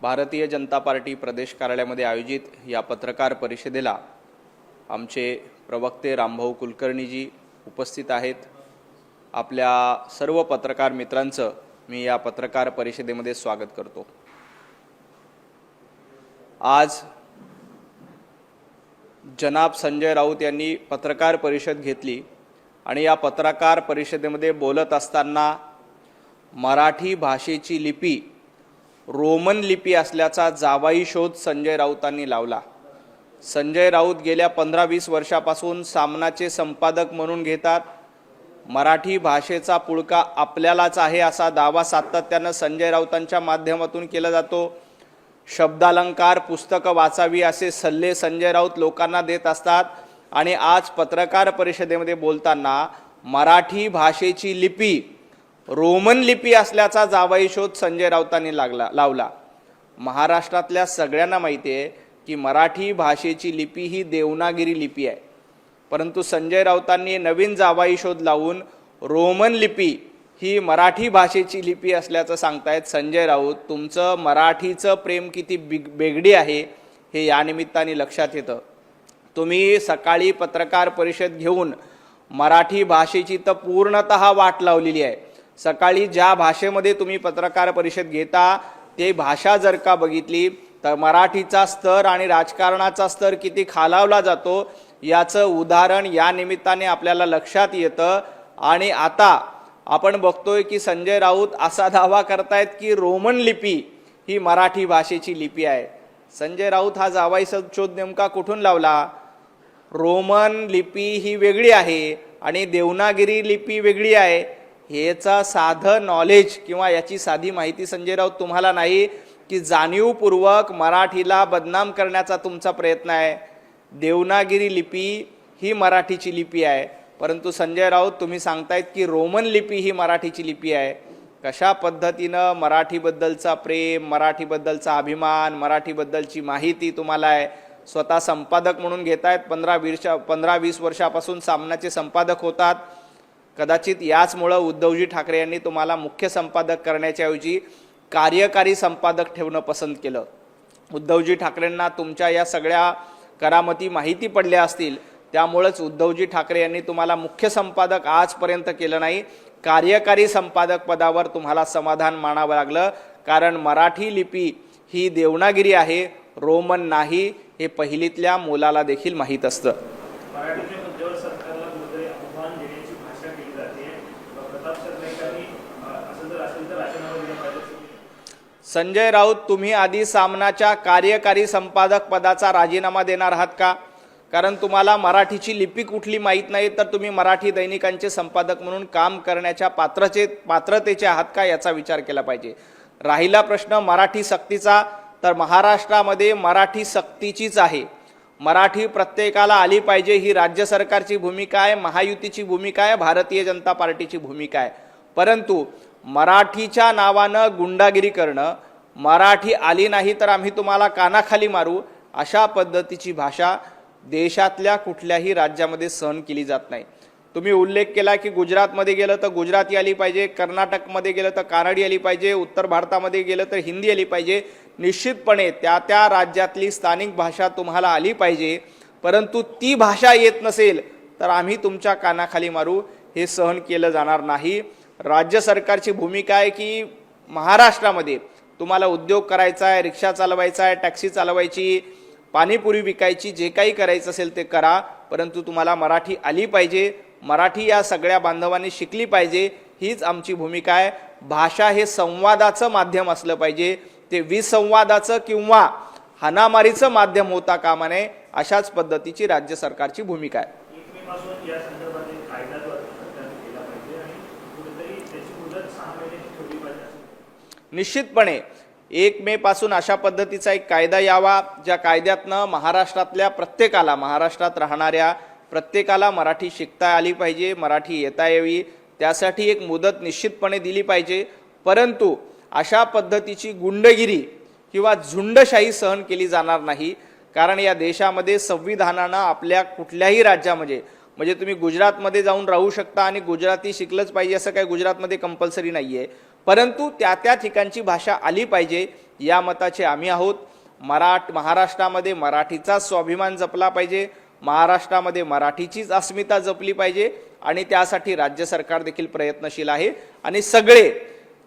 Bharatiya Janata party प्रदेश कार्यालयामध्ये आयोजित या पत्रकार परिषदेला आमचे प्रवक्ते रामभाऊ कुलकर्णीजी उपस्थित आहेत। आपल्या सर्व पत्रकार मित्रांचं मी या पत्रकार परिषदेमध्ये स्वागत करतो। आज जनाब संजय राऊत यांनी पत्रकार परिषद घेतली आणि या पत्रकार परिषदेमध्ये बोलत असताना मराठी भाषेची लिपी रोमन लिपी असल्याचा जावाई शोध संजय राऊतांनी लावला। संजय राऊत गेल्या 15-20 वर्षापासून सामनाचे संपादक म्हणून घेतात। मराठी भाषेचा पुळका आपल्यालाच आहे असा दावा सातत्याने संजय राऊतांच्या माध्यमातून केला जातो। शब्दालंकार पुस्तकं वाचावी असे सल्ले संजय राऊत लोकांना देत असतात आणि आज पत्रकार परिषदेमध्ये बोलताना मराठी भाषेची लिपी रोमन लिपी असल्याचा जावाई शोध संजय राऊतांनी लावला। महाराष्ट्रातल्या सगळ्यांना माहिती आहे की मराठी भाषेची लिपी ही देवनागरी लिपी आहे, परंतु संजय राऊतांनी नवीन जावाई शोध लावून रोमन लिपी ही मराठी भाषेची लिपी असल्याचं सांगतायत। संजय राऊत, तुमचं मराठीचं प्रेम किती बेगडी आहे हे या निमित्ताने लक्षात येतं। तुम्ही सकाळी पत्रकार परिषद घेऊन मराठी भाषेची तर पूर्णतः वाट लावलेली आहे। सकाळी ज्या भाषेमध्ये तुम्ही पत्रकार परिषद घेता ते भाषा जर का बघितली तर मराठीचा स्तर आणि राजकारणाचा स्तर किती खालावला जातो याचं उदाहरण या निमित्ताने आपल्याला लक्षात येतं। आणि आता आपण बघतोय की संजय राऊत असा दावा करतायत की रोमन लिपी ही मराठी भाषेची लिपी आहे। संजय राऊत हा जावाई शोध नेमका कुठून लावला? रोमन लिपी ही वेगळी आहे आणि देवनागरी लिपी वेगळी आहे हेचा साधं नॉलेज किंवा याची साधी माहिती संजय राऊत तुम्हाला नाही की जाणीवपूर्वक मराठीला बदनाम करण्याचा तुमचा प्रयत्न आहे। देवनागरी लिपी ही मराठीची लिपी आहे, परंतु संजय राऊत तुम्ही सांगतायत की रोमन लिपी ही मराठीची लिपी आहे। कशा पद्धतीनं मराठीबद्दलचा प्रेम, मराठीबद्दलचा अभिमान, मराठीबद्दलची माहिती तुम्हाला आहे। स्वतः संपादक म्हणून घेतायत, 15-20 वर्षापासून सामनाचे संपादक होतात। कदाचित याचमुळे उद्धवजी ठाकरे यांनी तुम्हाला मुख्य संपादक करण्याच्या ऐवजी कार्यकारी संपादक ठेवणं पसंत केलं। उद्धवजी ठाकरेंना तुमच्या या सगळ्या करामती माहिती पडल्या असतील, त्यामुळेच उद्धवजी ठाकरे यांनी तुम्हाला मुख्य संपादक आजपर्यंत केलं नाही, कार्यकारी संपादक पदावर तुम्हाला समाधान मानावं लागलं। कारण मराठी लिपी ही देवनागरी आहे, रोमन नाही हे पहिलीतल्या मुलाला देखील माहीत असतं। संजय राऊत, तुम्ही आधी सामनाच्या कार्यकारी संपादक पदाचा राजीनामा देणार आहात का? कारण तुम्हाला मराठीची लिपी कुठली माहीत नाही तर तुम्ही मराठी दैनिकांचे संपादक म्हणून काम करण्याच्या पात्रतेचे आहात का याचा विचार केला पाहिजे। राहिला प्रश्न मराठी सक्तीचा, तर महाराष्ट्रामध्ये मराठी सक्तीचीच आहे। मराठी प्रत्येकाला आली पाहिजे ही राज्य सरकारची भूमिका आहे, महायुतीची भूमिका आहे, भारतीय जनता पार्टीची भूमिका आहे। परंतु मराठीच्या नावानं गुंडागिरी करणं, मराठी आली नाही तर आम्ही तुम्हाला कानाखाली मारू, अशा पद्धतीची भाषा देशातल्या कुठल्याही राज्यामध्ये सहन केली जात नाही। तुम्ही उल्लेख केला की गुजरातमध्ये गेलं तर गुजराती आली पाहिजे, कर्नाटकमध्ये गेलं तर कानडी आली पाहिजे, उत्तर भारतामध्ये गेलं तर हिंदी आली पाहिजे। निश्चितपणे त्या राज्यातली स्थानिक भाषा तुम्हाला आली पाहिजे, परंतु ती भाषा येत नसेल तर आम्ही तुमच्या कानाखाली मारू, हे सहन केलं जाणार नाही। राज्य सरकारची भूमिका आहे की महाराष्ट्रामध्ये तुम्हाला उद्योग करायचा आहे, रिक्षा चालवायचा आहे, टॅक्सी चालवायची, पाणीपुरी विकायची, जे काही करायचं असेल ते करा, परंतु तुम्हाला मराठी आली पाहिजे, मराठी या सगळ्या बांधवांनी शिकली पाहिजे, हीच आमची भूमिका आहे। भाषा हे संवादाचं माध्यम असलं पाहिजे, ते विसंवादाचं किंवा हाणामारीचं माध्यम होता कामा नये, अशाच पद्धतीची राज्य सरकारची भूमिका आहे। निश्चितपणे 1 मे पासून अशा पद्धतीचा एक कायदा यावा ज्या कायद्यातनं महाराष्ट्रातल्या प्रत्येकाला, महाराष्ट्रात राहणाऱ्या प्रत्येकाला मराठी शिकता आली पाहिजे, मराठी येता यावी, त्यासाठी एक मुदत निश्चितपणे दिली पाहिजे। परंतु अशा पद्धतीची गुंडगिरी किंवा झुंडशाही सहन केली जाणार नाही, कारण या देशामध्ये संविधानानं आपल्या कुठल्याही राज्यामध्ये म्हणजे तुम्ही गुजरातमध्ये जाऊन राहू शकता आणि गुजराती शिकलंच पाहिजे असं काही गुजरातमध्ये कंपल्सरी नाहीये, परंतु त्या त्या ठिकाणची भाषा आली पाहिजे या मताचे आम्ही आहोत। महाराष्ट्रामध्ये मराठीचा स्वाभिमान जपला पाहिजे, महाराष्ट्रामध्ये मराठीचीच अस्मिता जपली पाहिजे आणि त्यासाठी राज्य सरकार देखील प्रयत्नशील आहे आणि सगळे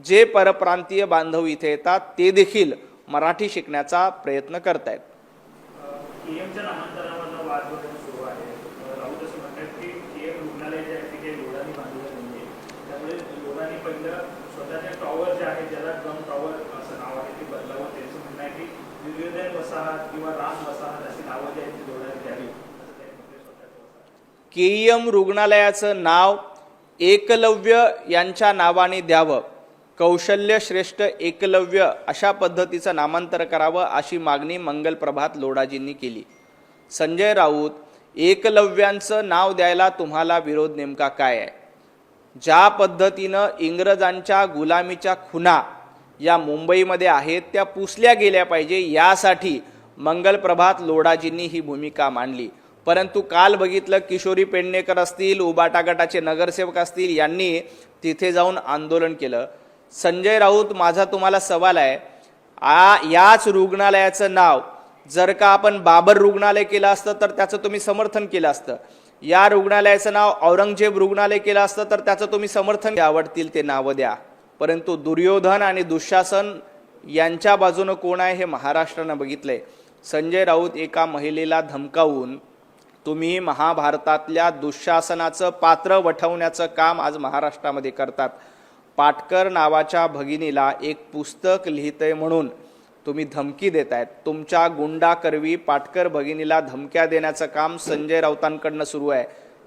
जे परप्रांतीय बांधव इथे येतात ते देखील मराठी शिकण्याचा प्रयत्न करतायत। केएमच्या नामांतरावर वाद सुरू आहे। राऊत असं म्हणतात की केएम रुग्णालय जे आहे ते लोढांनी बांधलेलं नाहीये, त्यामुळे लोढांनी पहिलं स्वतःचे टॉवर जे आहे ज्याला गम टॉवर असं नाव आहे ते बदलावं। त्यांचं म्हणणं आहे की दुर्योधन वसाहत किंवा राम वसाहत अशी नावं जी आहेत ती लोढांनी द्यावी, असं ते म्हणते स्वतःचं। केईएम रुग्णालयाचं नाव एकलव्य यांच्या नावाने द्यावं, कौशल्य श्रेष्ठ एकलव्य अशा पद्धतीचं नामांतर करावं अशी मागणी मंगल प्रभात लोढाजींनी केली। संजय राऊत, एकलव्यांचं नाव द्यायला तुम्हाला विरोध नेमका काय आहे? ज्या पद्धतीनं इंग्रजांच्या गुलामीच्या खुना या मुंबईमध्ये आहेत त्या पुसल्या गेल्या पाहिजे यासाठी मंगल प्रभात लोढाजींनी ही भूमिका मांडली। परंतु काल बघितलं किशोरी पेडणेकर असतील, उबाटा गटाचे नगरसेवक असतील, यांनी तिथे जाऊन आंदोलन केलं। संजय राऊत, माझा तुम्हाला सवाल आहे, याच रुग्णालयाचं नाव जर का आपण बाबर रुग्णालय केलं असतं तर त्याचं तुम्ही समर्थन केलं असतं, या रुग्णालयाचं नाव औरंगजेब रुग्णालय केलं असतं तर त्याचं तुम्ही समर्थन, आवडतील ते नावं द्या, परंतु दुर्योधन आणि दुःशासन यांच्या बाजूनं कोण आहे हे महाराष्ट्रानं बघितलंय। संजय राऊत, एका महिलेला धमकावून तुम्ही महाभारतातल्या दुःशासनाचं पात्र वठवण्याचं काम आज महाराष्ट्रामध्ये करतात। पाटकर नावाच्या भगिनीला एक पुस्तक लिहितंय म्हणून तुम्ही धमकी देतायत। तुमच्या गुंडाकरवी पाटकर भगिनीला धमक्या देण्याचं काम संजय राऊतांकडनं सुरू आहे,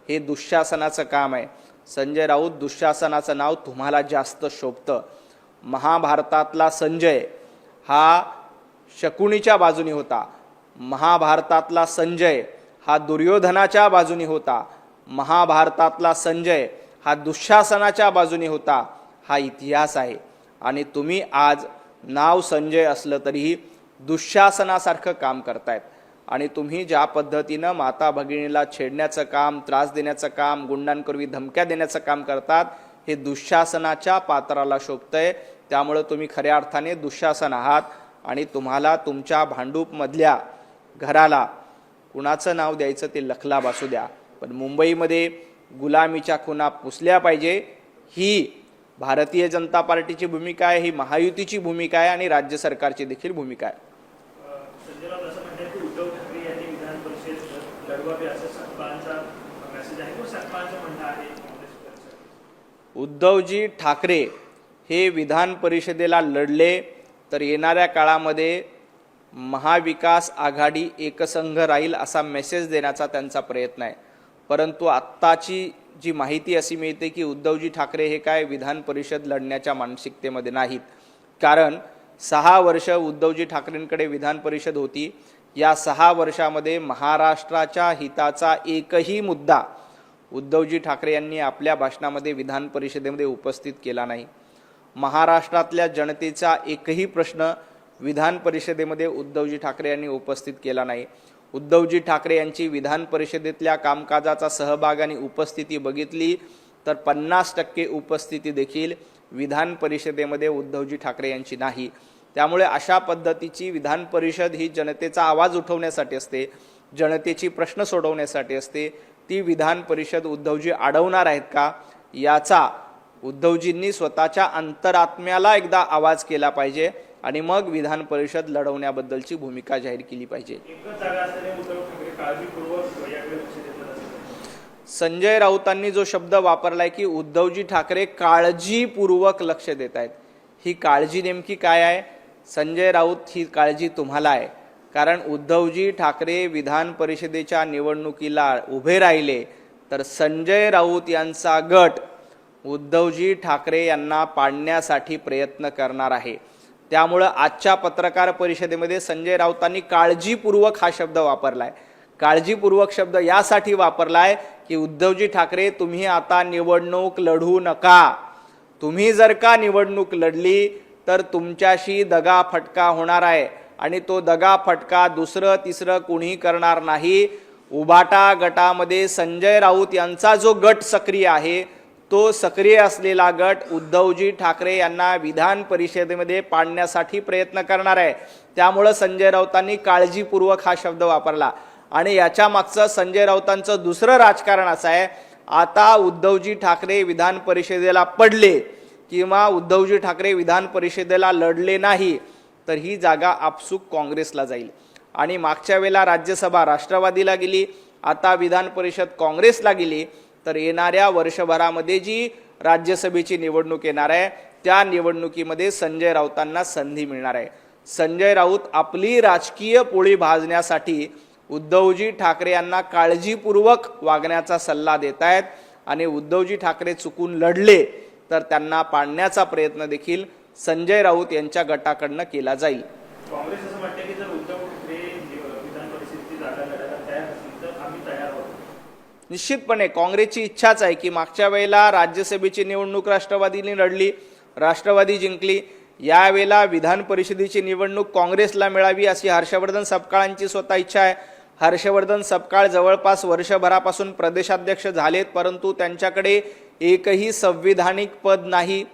हे दुःशासनाचं काम आहे। संजय राऊत, दुःशासनाचं नाव तुम्हाला जास्त शोभतं। महाभारतातला संजय हा शकुनीच्या बाजूनी होता, महाभारतातला संजय हा दुर्योधनाच्या बाजूनी होता, महाभारतातला संजय हा दुःशासनाच्या बाजूनी होता, हा इतिहास आहे। आणि तुम्ही आज नाव संजय असलं तरीही दुःशासनासारखं काम करतायत आणि तुम्ही ज्या पद्धतीनं माता भगिनीला छेडण्याचं काम, त्रास देण्याचं काम, गुंडांकरवी धमक्या देण्याचं काम करतात हे दुःशासनाच्या पात्राला शोभतंय। त्यामुळे तुम्ही खऱ्या अर्थाने दुःशासन आहात आणि तुम्हाला तुमच्या भांडूपमधल्या घराला कुणाचं नाव द्यायचं ते लखलाब असू द्या, पण मुंबईमध्ये गुलामीच्या खुना पुसल्या पाहिजे ही भारतीय जनता पार्टीची भूमिका आहे, ही महायुतीची भूमिका आहे आणि राज्य सरकारची देखील भूमिका आहे। संजय राऊत असं म्हणतात की उद्धव ठाकरे यांनी विधान परिषद लढवावी असं सकपाळांचा मेसेज आहे, तो सकपाळांचं म्हणणं आहे काँग्रेस। उद्धवजी ठाकरे हे विधान परिषदेला लढले तर येणाऱ्या काळामध्ये महाविकास आघाडी एकसंघ राहील असा मेसेज देण्याचा त्यांचा प्रयत्न आहे। परंतु आत्ताची जी माहिती अशी मिळते की उद्धवजी ठाकरे हे काय विधान परिषद लढण्याच्या मानसिकतेमध्ये नाहीत, कारण 6 वर्ष उद्धवजी ठाकरेंकडे विधान परिषद होती। या 6 वर्षामध्ये महाराष्ट्राच्या हिताचा एकही मुद्दा उद्धवजी ठाकरे यांनी आपल्या भाषणामध्ये विधान परिषदेमध्ये उपस्थित केला नाही। महाराष्ट्रातल्या जनतेचा एकही प्रश्न विधान परिषदेमध्ये उद्धवजी ठाकरे यांनी उपस्थित केला नाही। उद्धवजी ठाकरे यांची विधान परिषदेतल्या कामकाजाचा सहभाग आणि उपस्थिती बघितली तर 50% उपस्थिती देखील विधान परिषदेमध्ये उद्धवजी ठाकरे यांची नाही। त्यामुळे अशा पद्धतीची विधान परिषद ही जनतेचा आवाज उठवण्यासाठी असते, जनतेची प्रश्न सोडवण्यासाठी असते। ती विधान परिषद उद्धवजी अडवणार आहेत का याचा उद्धवजींनी स्वतःच्या अंतरात्म्याला एकदा आवाज केला पाहिजे आणि मग विधान परिषद लढवण्याबद्दलची भूमिका जाहीर केली पाहिजे। संजय राऊतांनी जो शब्द वापरलाय की उद्धवजी ठाकरे काळजीपूर्वक लक्ष देत आहेत, ही काळजी नेमकी काय आहे? संजय राऊत, ही काळजी तुम्हाला आहे, कारण उद्धवजी ठाकरे विधान परिषदेच्या निवडणुकीला उभे राहिले तर संजय राऊत यांचा गट उद्धवजी ठाकरे यांना पाडण्यासाठी प्रयत्न करणार आहे। त्यामुळे आजच्या पत्रकार परिषदेमध्ये संजय राऊतांनी काळजीपूर्वक हा शब्द वापरलाय। काळजीपूर्वक शब्द यासाठी वापरलाय की उद्धवजी ठाकरे, तुम्ही आता निवडणूक लढू नका। तुम्ही जर का निवडणूक लढली तर तुमच्याशी दगा फटका होणार आहे आणि तो दगा फटका दुसरं तिसरं कुणी करणार नाही। उबाटा गटामध्ये संजय राऊत यांचा जो गट सक्रिय आहे तो सक्रिय असलेला गट उद्धवजी ठाकरे यांना विधान परिषदेमध्ये पाडण्यासाठी प्रयत्न करणार आहे. त्यामुळे संजय राऊतांनी काळजीपूर्वक हा शब्द वापरला. आणि याच्या मागचं संजय राऊतांचं दुसरं राजकारण असं आहे, आता उद्धवजी ठाकरे विधान परिषदेला पडले किंवा उद्धवजी ठाकरे विधान परिषदेला लढले नाही तर ही जागा आपसूक काँग्रेसला जाईल. आणि मागच्या वेळेला राज्यसभा राष्ट्रवादीला गेली, आता विधान परिषद काँग्रेसला गेली, तर येणाऱ्या वर्षभरामध्ये जी राज्यसभेची निवडणूक येणार आहे त्या निवडणुकीमध्ये संजय राऊतांना संधी मिळणार आहे. संजय राऊत आपली राजकीय पोळी भाजण्यासाठी उद्धवजी ठाकरे यांना काळजीपूर्वक वागण्याचा सल्ला देत आहेत. आणि उद्धवजी ठाकरे चुकून लढले तर त्यांना पाडण्याचा प्रयत्न देखील संजय राऊत यांच्या गटाकडनं केला जाईल. काँग्रेस असं म्हणते की जर उद्धव ठाकरे विधान परिषदेची जागा लढायला तयार असतील तर आम्ही तयार आहोत. निश्चितपणे काँग्रेसची इच्छाच आहे की मागच्या वेळेला राज्यसभेची निवडणूक राष्ट्रवादीने लढली, राष्ट्रवादी जिंकली. यावेळेला विधान परिषदेची निवडणूक काँग्रेसला मिळावी अशी हर्षवर्धन सपकाळांची स्वतः इच्छा आहे. हर्षवर्धन सपकाळ जवळपास वर्षभरापासून प्रदेशाध्यक्ष झालेत, परंतु त्यांच्याकडे एकही संविधानिक पद नाही.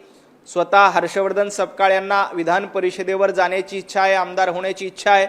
स्वतः हर्षवर्धन सपकाळ यांना विधान परिषदेवर जाण्याची इच्छा आहे, आमदार होण्याची इच्छा आहे.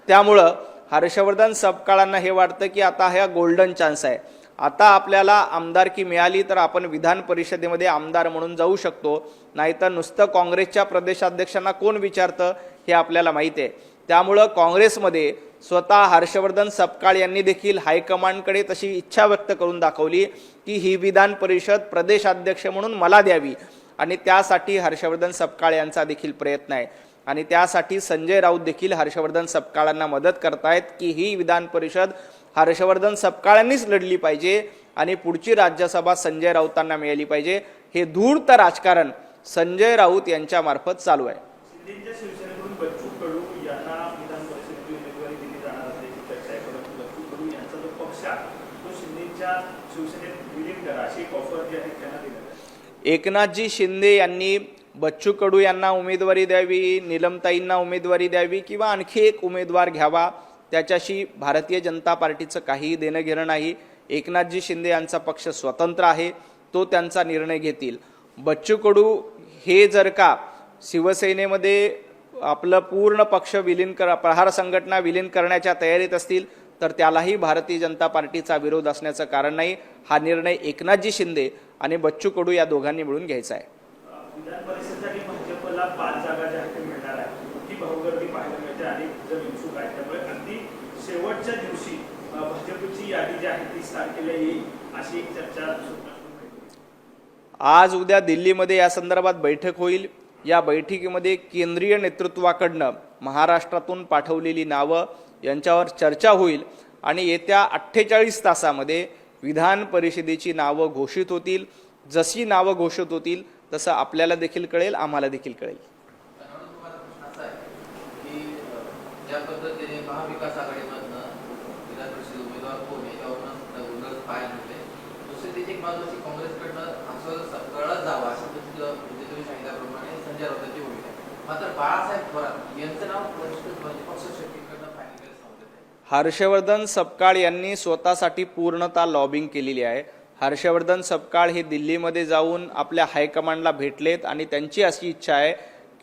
त्यामुळं हर्षवर्धन सपकाळांना हे वाटतं की आता हा गोल्डन चान्स आहे. आता आपल्याला आमदारकी मिळाली तर आपण विधान परिषदेमध्ये आमदार म्हणून जाऊ शकतो, नाहीतर नुसतं काँग्रेसच्या प्रदेशाध्यक्षांना कोण विचारतं हे आपल्याला माहिती आहे. त्यामुळं काँग्रेसमध्ये स्वतः हर्षवर्धन सपकाळ यांनी देखील हायकमांडकडे तशी इच्छा व्यक्त करून दाखवली की ही विधान परिषद प्रदेशाध्यक्ष म्हणून मला द्यावी. आणि त्यासाठी हर्षवर्धन सपकाळ यांचा देखील प्रयत्न आहे. आणि त्यासाठी संजय राऊत देखील हर्षवर्धन सपकाळांना मदत करतायत की ही विधान परिषद हर्षवर्धन सपकाळांनीच लढली पाहिजे आणि पुढची राज्यसभा संजय राऊतांना मिळाली पाहिजे. हे धूर्त राजकारण संजय राऊत यांच्या मार्फत चालू आहे. शिंदेच्या शिवसेनेकडून बच्चू कडू यांना विधान परिषदेची उमेदवारी दिली जाणार असल्याची चर्चा आहे. परंतु बच्चू कडू यांचा जो पक्ष आहे तो शिंदेच्या शिवसेनेत विलीन करा अशी एक ऑफर जी आहे त्यांना दिली आहे. एकनाथजी शिंदे यांनी बच्चू कडू यांना उमेदवारी द्यावी, नीलमताईंना उमेदवारी द्यावी किंवा आणखी एक उमेदवार घ्यावा, त्याच्याशी भारतीय जनता पार्टीचं काहीही देणं घेणं नाही. एकनाथजी शिंदे यांचा पक्ष स्वतंत्र आहे, तो त्यांचा निर्णय घेतील. बच्चू कडू हे जर का शिवसेनेमध्ये आपलं पूर्ण पक्ष विलीन प्रहार संघटना विलीन करण्याच्या तयारीत असतील तर त्यालाही भारतीय जनता पार्टीचा विरोध असण्याचं कारण नाही. हा निर्णय एकनाथजी शिंदे आणि बच्चू कडू या दोघांनी मिळून घ्यायचा आहे. विधान परिषदेसाठी भाजपला 5 जागा ज्या आहेत मिळणार आहे ती बहुगर्दी पाहायला मिळते आणि जर इच्छुक आहे त्यामुळे अगदी शेवटच्या दिवशी भाजपची यादी जी आहे ती 30 तारखेला येईल अशी एक चर्चा. आज उद्या दिल्लीमध्ये या संदर्भात बैठक होईल. या बैठकीमध्ये केंद्रीय नेतृत्वाकडनं महाराष्ट्रातून पाठवलेली नावं यांच्यावर चर्चा होईल आणि येत्या 48 तासामध्ये विधान परिषदेची नावं घोषित होतील. जशी नावं घोषित होतील तसं आपल्याला देखील कळेल, आम्हाला देखील कळेल. ज्या पद्धतीने महाविकास आघाडीमधनं विधान परिषद उमेदवार कोण याच्यावरून पाय मिळते, दुसरी त्याची एक बाजू अशी काँग्रेसकडनं असं सगळं जावं अशा पद्धतीचं म्हणजे तुम्ही सांगितल्याप्रमाणे संजय राऊतांची भूमिका आहे. मात्र बाळासाहेब थोरात यांचं नाव पक्ष शक्तीकडनं फायनल सांगत आहे. हर्षवर्धन सपकाळ यांनी स्वतःसाठी पूर्णतः लॉबिंग केलेली आहे. हर्षवर्धन सपकाळ हे दिल्लीमध्ये जाऊन आपल्या हायकमांडला भेटलेत आणि त्यांची अशी इच्छा आहे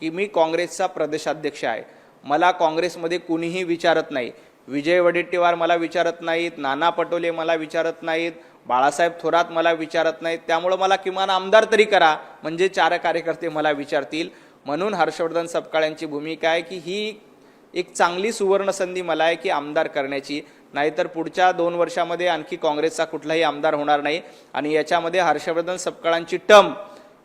की मी काँग्रेसचा प्रदेशाध्यक्ष आहे, मला काँग्रेसमध्ये कुणीही विचारत नाही. विजय वडेट्टीवार मला विचारत नाहीत, नाना पटोले मला विचारत नाहीत, बाळासाहेब थोरात मला विचारत नाहीत, त्यामुळं मला किमान आमदार तरी करा म्हणजे 4 कार्यकर्ते मला विचारतील. म्हणून हर्षवर्धन सपकाळ यांची भूमिका आहे की ही एक चांगली सुवर्ण संधी मला आहे की आमदार करण्याची, नाहीतर पुढच्या 2 वर्षामध्ये आणखी काँग्रेसचा कुठलाही आमदार होणार नाही. आणि याच्यामध्ये हर्षवर्धन सपकाळांची टर्म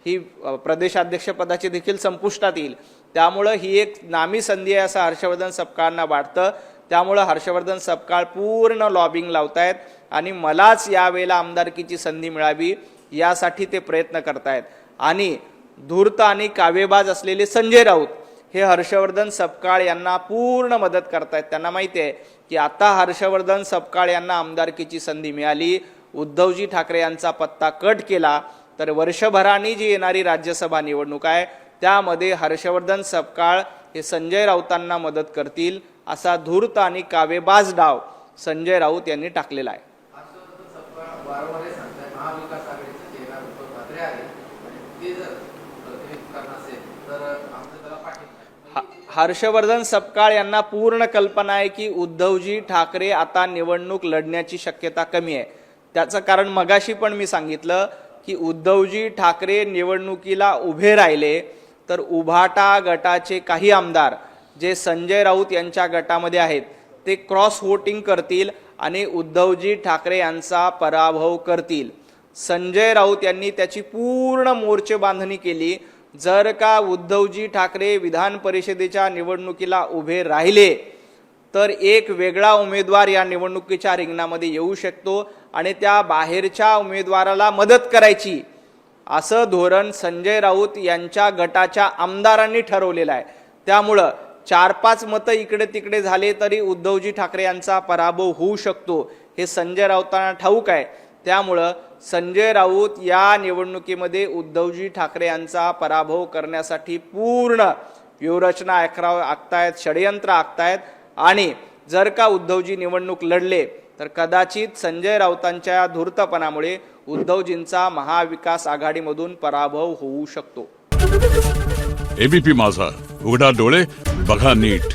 ही प्रदेशाध्यक्षपदाची देखील संपुष्टात येईल. त्यामुळं ही एक नामी संधी आहे असं हर्षवर्धन सपकाळांना वाटतं. त्यामुळं हर्षवर्धन सपकाळ पूर्ण लॉबिंग लावतायत आणि मलाच यावेळेला आमदारकीची संधी मिळावी यासाठी ते प्रयत्न करतायत. आणि धूर्त आणि कावेबाज असलेले संजय राऊत हे हर्षवर्धन सपकाळ यांना पूर्ण मदत करतायत. त्यांना माहिती आहे की आता हर्षवर्धन सपकाळ यांना आमदारकीची संधी मिळाली, उद्धवजी ठाकरे यांचा पत्ता कट केला तर वर्षभराने जी येणारी राज्यसभा निवडणूक आहे त्यामध्ये हर्षवर्धन सपकाळ हे संजय राऊतांना मदत करतील असा धूर्त आणि कावेबाज डाव संजय राऊत यांनी टाकलेला आहे. हर्षवर्धन सपकाळ वारंवार सांगतात महाविकास आघाडीचा चेहरा उद्धव ठाकरे आहे ते जर प्रतिनिधित्व असेल तर आमचं त्याला पाठिंबा आहे. हर्षवर्धन सपकाळ यांना पूर्ण कल्पना आहे की उद्धवजी ठाकरे आता निवडणूक लढण्याची शक्यता कमी आहे. त्याचं कारण मगाशी पण मी सांगितलं की उद्धवजी ठाकरे निवडणुकीला उभे राहिले तर उभाटा गटाचे काही आमदार जे संजय राऊत यांच्या गटामध्ये आहेत ते क्रॉस वोटिंग करतील आणि उद्धवजी ठाकरे यांचा पराभव करतील. संजय राऊत यांनी त्याची पूर्ण मोर्चे बांधणी केली. जर का उद्धवजी ठाकरे विधान परिषदेच्या निवडणुकीला उभे राहिले तर एक वेगळा उमेदवार या निवडणुकीच्या रिंगणामध्ये येऊ शकतो आणि त्या बाहेरच्या उमेदवाराला मदत करायची असं धोरण संजय राऊत यांच्या गटाच्या आमदारांनी ठरवलेलं आहे. त्यामुळं 4-5 मतं इकडे तिकडे झाले तरी उद्धवजी ठाकरे यांचा पराभव होऊ शकतो हे संजय राऊतांना ठाऊक आहे. त्यामुळं संजय राऊत या निवडणुकीमध्ये उद्धवजी ठाकरे यांचा पराभव करण्यासाठी पूर्ण व्यूहरचना आखतायत, षडयंत्र आखतायत आणि जर का उद्धवजी निवडणूक लढले तर कदाचित संजय राऊतांच्या धूर्तपणामुळे उद्धवजींचा महाविकास आघाडीमधून पराभव होऊ शकतो. एबीपी माझा, उघडा डोळे बघा नीट.